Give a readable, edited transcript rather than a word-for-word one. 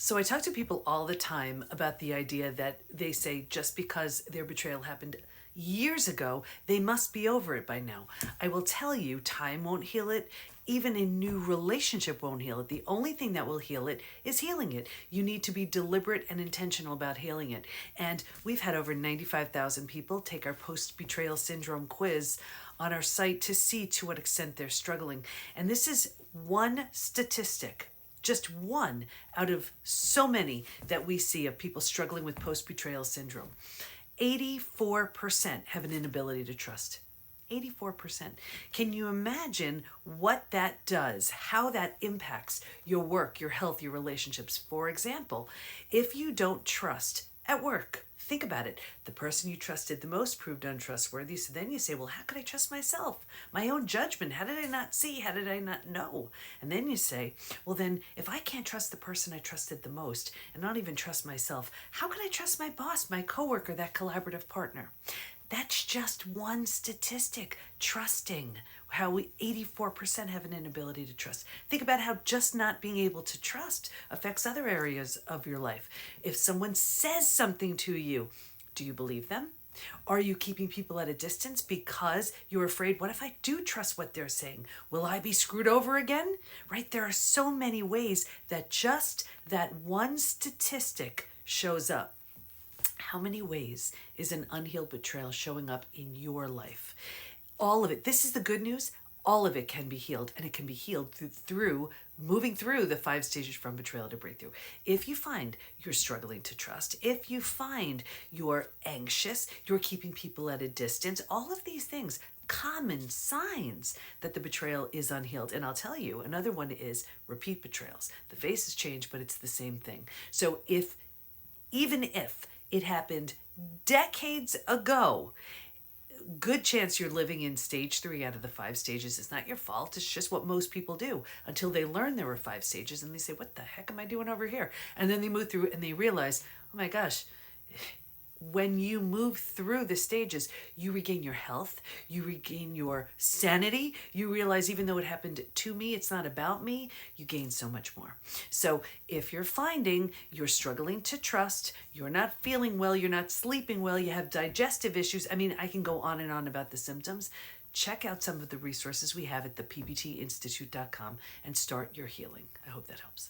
So I talk to people all the time about the idea that they say just because their betrayal happened years ago, they must be over it by now. I will tell you, time won't heal it. Even a new relationship won't heal it. The only thing that will heal it is healing it. You need to be deliberate and intentional about healing it. And we've had over 95,000 people take our Post Betrayal Syndrome quiz on our site to see to what extent they're struggling. And this is one statistic, just one out of so many that we see of people struggling with post-betrayal syndrome. 84% have an inability to trust. 84%. Can you imagine what that does, how that impacts your work, your health, your relationships? For example, if you don't trust at work, think about it. The person you trusted the most proved untrustworthy. So then you say, well, how could I trust myself? My own judgment. How did I not see? How did I not know? And then you say, well, then if I can't trust the person I trusted the most and not even trust myself, how can I trust my boss, my coworker, that collaborative partner? That's just one statistic, trusting, how 84% have an inability to trust. Think about how just not being able to trust affects other areas of your life. If someone says something to you, do you believe them? Are you keeping people at a distance because you're afraid, what if I do trust what they're saying? Will I be screwed over again? Right? There are so many ways that just that one statistic shows up. How many ways is an unhealed betrayal showing up in your life? All of it. This is the good news. All of it can be healed, and it can be healed through moving through the 5 stages from betrayal to breakthrough. If you find you're struggling to trust, if you find you're anxious, you're keeping people at a distance, all of these things, common signs that the betrayal is unhealed. And I'll tell you, another one is repeat betrayals. The faces change, but it's the same thing. So even if it happened decades ago, good chance you're living in stage 3 out of the 5 stages. It's not your fault. It's just what most people do until they learn there were 5 stages and they say, what the heck am I doing over here? And then they move through and they realize, oh my gosh, when you move through the stages, you regain your health, you regain your sanity, you realize even though it happened to me, it's not about me, you gain so much more. So if you're finding you're struggling to trust, you're not feeling well, you're not sleeping well, you have digestive issues, I mean, I can go on and on about the symptoms, check out some of the resources we have at thepbtinstitute.com and start your healing. I hope that helps.